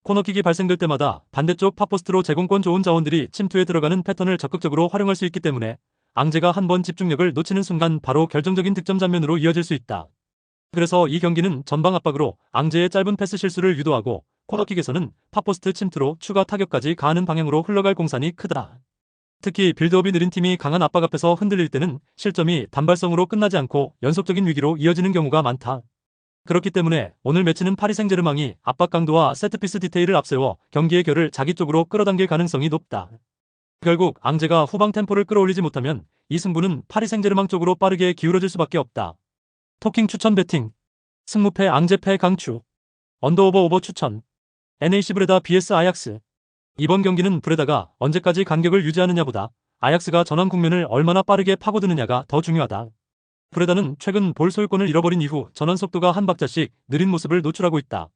코너킥이 발생될 때마다 반대쪽 팝포스트로 제공권 좋은 자원들이 침투에 들어가는 패턴을 적극적으로 활용할 수 있기 때문에 앙제가 한 번 집중력을 놓치는 순간 바로 결정적인 득점 장면으로 이어질 수 있다. 그래서 이 경기는 전방 압박으로 앙제의 짧은 패스 실수를 유도하고 코너킥에서는 팝포스트 침투로 추가 타격까지 가하는 방향으로 흘러갈 공산이 크다. 특히 빌드업이 느린 팀이 강한 압박 앞에서 흔들릴 때는 실점이 단발성으로 끝나지 않고 연속적인 위기로 이어지는 경우가 많다. 그렇기 때문에 오늘 매치는 파리 생제르맹이 압박 강도와 세트피스 디테일을 앞세워 경기의 결을 자기 쪽으로 끌어당길 가능성이 높다. 결국 앙제가 후방 템포를 끌어올리지 못하면 이 승부는 파리 생제르맹 쪽으로 빠르게 기울어질 수밖에 없다. 토킹 추천 배팅 승무패 앙제패 강추 언더오버 오버 추천 NAC 브레다 vs 아약스 이번 경기는 브레다가 언제까지 간격을 유지하느냐보다 아약스가 전환 국면을 얼마나 빠르게 파고드느냐가 더 중요하다. 브레다는 최근 볼 소유권을 잃어버린 이후 전환 속도가 한 박자씩 느린 모습을 노출하고 있다.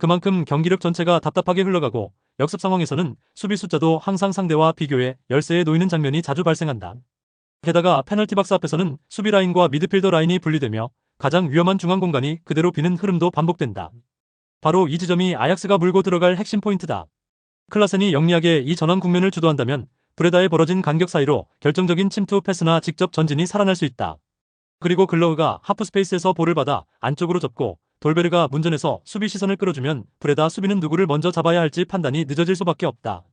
그만큼 경기력 전체가 답답하게 흘러가고 역습 상황에서는 수비 숫자도 항상 상대와 비교해 열세에 놓이는 장면이 자주 발생한다. 게다가 페널티 박스 앞에서는 수비 라인과 미드필더 라인이 분리되며 가장 위험한 중앙 공간이 그대로 비는 흐름도 반복된다. 바로 이 지점이 아약스가 물고 들어갈 핵심 포인트다. 클라센이 영리하게 이 전환 국면을 주도한다면 브레다에 벌어진 간격 사이로 결정적인 침투 패스나 직접 전진이 살아날 수 있다. 그리고 글러우가 하프 스페이스에서 볼을 받아 안쪽으로 접고 돌베르가 문전에서 수비 시선을 끌어주면 브레다 수비는 누구를 먼저 잡아야 할지 판단이 늦어질 수밖에 없다.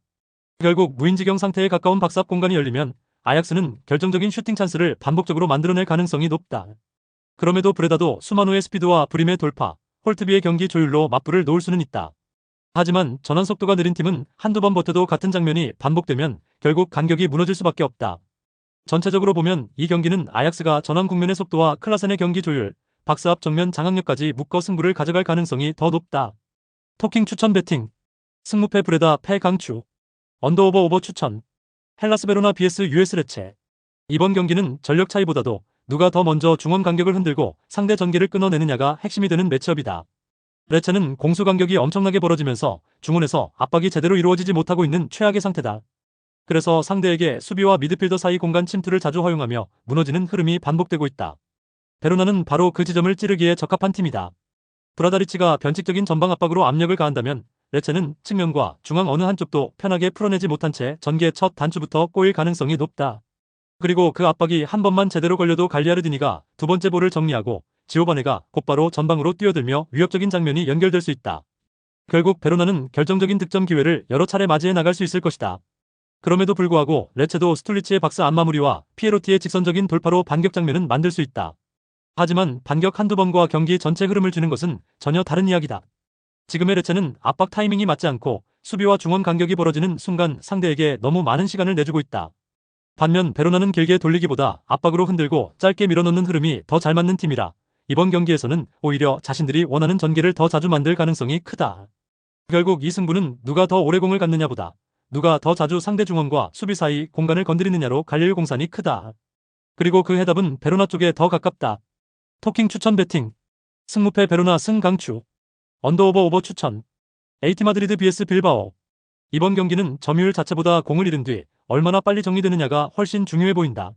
결국 무인지경 상태에 가까운 박스 앞 공간이 열리면 아약스는 결정적인 슈팅 찬스를 반복적으로 만들어낼 가능성이 높다. 그럼에도 브레다도 수마노의 스피드와 브림의 돌파, 홀트비의 경기 조율로 맞불을 놓을 수는 있다. 하지만 전환 속도가 느린 팀은 한두 번 버텨도 같은 장면이 반복되면 결국 간격이 무너질 수밖에 없다. 전체적으로 보면 이 경기는 아약스가 전환 국면의 속도와 클라센의 경기 조율, 박스 앞 정면 장악력까지 묶어 승부를 가져갈 가능성이 더 높다. 토킹 추천 배팅. 승무패 브레다 패 강추. 언더오버 오버 추천. 헬라스 베로나 vs US 레체. 이번 경기는 전력 차이보다도 누가 더 먼저 중원 간격을 흔들고 상대 전개를 끊어내느냐가 핵심이 되는 매치업이다. 레체는 공수 간격이 엄청나게 벌어지면서 중원에서 압박이 제대로 이루어지지 못하고 있는 최악의 상태다. 그래서 상대에게 수비와 미드필더 사이 공간 침투를 자주 허용하며 무너지는 흐름이 반복되고 있다. 베로나는 바로 그 지점을 찌르기에 적합한 팀이다. 브라다리치가 변칙적인 전방 압박으로 압력을 가한다면 레체는 측면과 중앙 어느 한쪽도 편하게 풀어내지 못한 채 전개 첫 단추부터 꼬일 가능성이 높다. 그리고 그 압박이 한 번만 제대로 걸려도 갈리아르디니가 두 번째 볼을 정리하고 지오바네가 곧바로 전방으로 뛰어들며 위협적인 장면이 연결될 수 있다. 결국 베로나는 결정적인 득점 기회를 여러 차례 맞이해 나갈 수 있을 것이다. 그럼에도 불구하고 레체도 스툴리치의 박스 안마무리와 피에로티의 직선적인 돌파로 반격 장면은 만들 수 있다. 하지만 반격 한두 번과 경기 전체 흐름을 주는 것은 전혀 다른 이야기다. 지금의 레체는 압박 타이밍이 맞지 않고 수비와 중원 간격이 벌어지는 순간 상대에게 너무 많은 시간을 내주고 있다. 반면 베로나는 길게 돌리기보다 압박으로 흔들고 짧게 밀어넣는 흐름이 더 잘 맞는 팀이라 이번 경기에서는 오히려 자신들이 원하는 전개를 더 자주 만들 가능성이 크다. 결국 이 승부는 누가 더 오래 공을 갖느냐보다 누가 더 자주 상대 중원과 수비 사이 공간을 건드리느냐로 갈릴 공산이 크다. 그리고 그 해답은 베로나 쪽에 더 가깝다. 토킹 추천 배팅. 승무패 베로나 승 강추. 언더오버 오버 추천. 에이티 마드리드 vs 빌바오. 이번 경기는 점유율 자체보다 공을 잃은 뒤 얼마나 빨리 정리되느냐가 훨씬 중요해 보인다.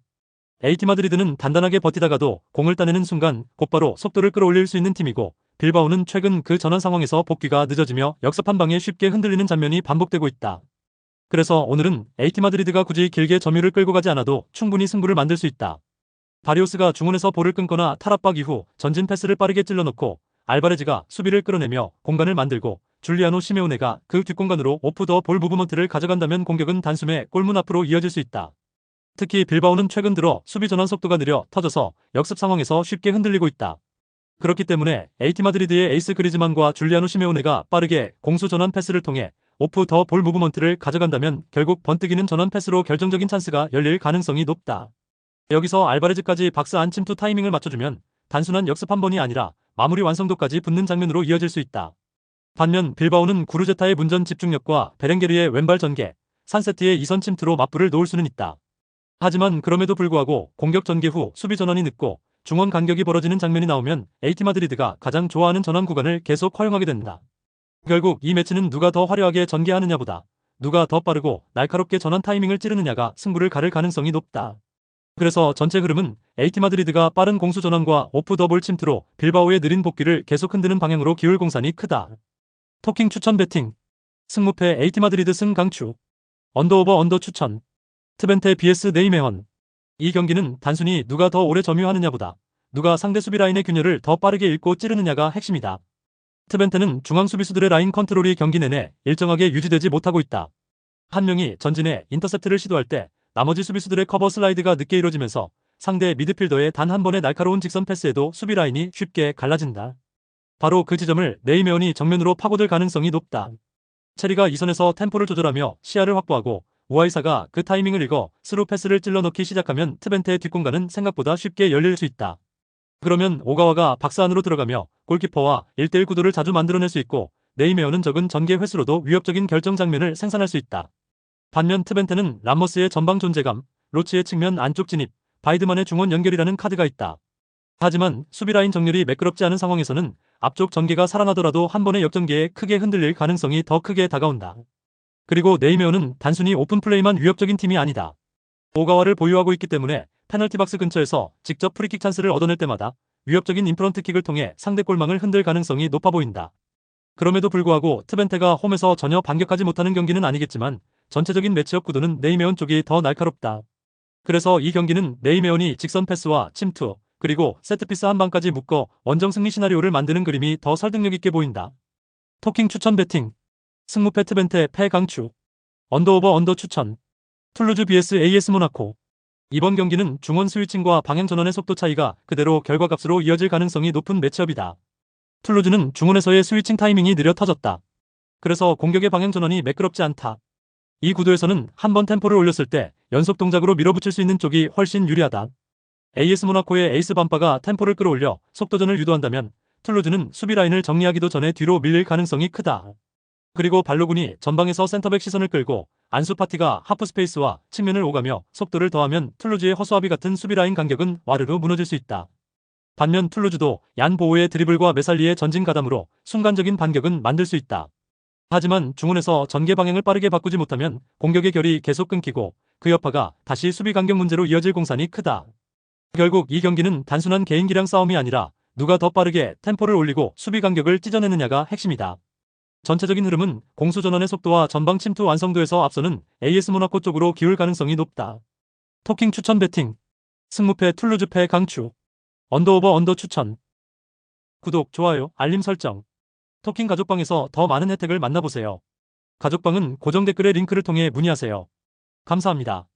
에이티 마드리드는 단단하게 버티다가도 공을 따내는 순간 곧바로 속도를 끌어올릴 수 있는 팀이고 빌바오는 최근 그 전환 상황에서 복귀가 늦어지며 역습 한 방에 쉽게 흔들리는 장면이 반복되고 있다. 그래서 오늘은 에이티 마드리드가 굳이 길게 점유를 끌고 가지 않아도 충분히 승부를 만들 수 있다. 바리오스가 중원에서 볼을 끊거나 탈압박 이후 전진 패스를 빠르게 찔러넣고 알바레즈가 수비를 끌어내며 공간을 만들고 줄리아노 시메오네가 그 뒷공간으로 오프 더 볼 무브먼트를 가져간다면 공격은 단숨에 골문 앞으로 이어질 수 있다. 특히 빌바오는 최근 들어 수비 전환 속도가 느려 터져서 역습 상황에서 쉽게 흔들리고 있다. 그렇기 때문에 에이티 마드리드의 에이스 그리즈만과 줄리아노 시메오네가 빠르게 공수 전환 패스를 통해 오프 더 볼 무브먼트를 가져간다면 결국 번뜩이는 전환 패스로 결정적인 찬스가 열릴 가능성이 높다. 여기서 알바레즈까지 박스 안 침투 타이밍을 맞춰주면 단순한 역습 한 번이 아니라 마무리 완성도까지 붙는 장면으로 이어질 수 있다. 반면 빌바오는 구르제타의 문전 집중력과 베렌게르의 왼발 전개, 산세티의 이선 침투로 맞불을 놓을 수는 있다. 하지만 그럼에도 불구하고 공격 전개 후 수비 전환이 늦고 중원 간격이 벌어지는 장면이 나오면 에이티 마드리드가 가장 좋아하는 전환 구간을 계속 허용하게 된다. 결국 이 매치는 누가 더 화려하게 전개하느냐보다 누가 더 빠르고 날카롭게 전환 타이밍을 찌르느냐가 승부를 가를 가능성이 높다. 그래서 전체 흐름은 에이티 마드리드가 빠른 공수 전환과 오프 더 볼 침투로 빌바오의 느린 복귀를 계속 흔드는 방향으로 기울 공산이 크다. 토킹 추천 배팅. 승무패 에이티 마드리드 승 강추. 언더오버 언더 추천. 트벤테 vs 네이메헌. 이 경기는 단순히 누가 더 오래 점유하느냐보다 누가 상대 수비 라인의 균열을 더 빠르게 읽고 찌르느냐가 핵심이다. 트벤테는 중앙 수비수들의 라인 컨트롤이 경기 내내 일정하게 유지되지 못하고 있다. 한 명이 전진해 인터셉트를 시도할 때 나머지 수비수들의 커버 슬라이드가 늦게 이루어지면서 상대 미드필더의 단 한 번의 날카로운 직선 패스에도 수비 라인이 쉽게 갈라진다. 바로 그 지점을 네이메헌이 정면으로 파고들 가능성이 높다. 체리가 이선에서 템포를 조절하며 시야를 확보하고 우아이사가 그 타이밍을 읽어 스루 패스를 찔러넣기 시작하면 트벤테의 뒷공간은 생각보다 쉽게 열릴 수 있다. 그러면 오가와가 박스 안으로 들어가며 골키퍼와 1대1 구도를 자주 만들어낼 수 있고 네이메헌은 적은 전개 횟수로도 위협적인 결정 장면을 생산할 수 있다. 반면 트벤테는 람머스의 전방 존재감, 로치의 측면 안쪽 진입, 바이드만의 중원 연결이라는 카드가 있다. 하지만 수비 라인 정렬이 매끄럽지 않은 상황에서는 앞쪽 전개가 살아나더라도 한 번의 역전개에 크게 흔들릴 가능성이 더 크게 다가온다. 그리고 네이메헌은 단순히 오픈 플레이만 위협적인 팀이 아니다. 오가와를 보유하고 있기 때문에 페널티 박스 근처에서 직접 프리킥 찬스를 얻어낼 때마다 위협적인 인프런트킥을 통해 상대 골망을 흔들 가능성이 높아 보인다. 그럼에도 불구하고 트벤테가 홈에서 전혀 반격하지 못하는 경기는 아니겠지만 전체적인 매치업 구도는 네이메온 쪽이 더 날카롭다. 그래서 이 경기는 네이메온이 직선 패스와 침투, 그리고 세트피스 한 방까지 묶어 원정 승리 시나리오를 만드는 그림이 더 설득력 있게 보인다. 토킹 추천 배팅. 승무패 트벤테 패 강추. 언더오버 언더 추천. 툴루즈 vs AS 모나코. 이번 경기는 중원 스위칭과 방향 전환의 속도 차이가 그대로 결과값으로 이어질 가능성이 높은 매치업이다. 툴루즈는 중원에서의 스위칭 타이밍이 느려 터졌다. 그래서 공격의 방향 전환이 매끄럽지 않다. 이 구도에서는 한 번 템포를 올렸을 때 연속 동작으로 밀어붙일 수 있는 쪽이 훨씬 유리하다. AS 모나코의 에이스 반파가 템포를 끌어올려 속도전을 유도한다면 툴루즈는 수비 라인을 정리하기도 전에 뒤로 밀릴 가능성이 크다. 그리고 발로군이 전방에서 센터백 시선을 끌고 안수 파티가 하프 스페이스와 측면을 오가며 속도를 더하면 툴루즈의 허수아비 같은 수비 라인 간격은 와르르 무너질 수 있다. 반면 툴루즈도 얀 보우의 드리블과 메살리의 전진 가담으로 순간적인 반격은 만들 수 있다. 하지만 중원에서 전개 방향을 빠르게 바꾸지 못하면 공격의 결이 계속 끊기고 그 여파가 다시 수비 간격 문제로 이어질 공산이 크다. 결국 이 경기는 단순한 개인 기량 싸움이 아니라 누가 더 빠르게 템포를 올리고 수비 간격을 찢어내느냐가 핵심이다. 전체적인 흐름은 공수 전환의 속도와 전방 침투 완성도에서 앞서는 AS 모나코 쪽으로 기울 가능성이 높다. 토킹 추천 배팅. 승무패 툴루즈패 강추. 언더오버 언더 추천. 구독, 좋아요, 알림 설정. 토킹 가족방에서 더 많은 혜택을 만나보세요. 가족방은 고정 댓글의 링크를 통해 문의하세요. 감사합니다.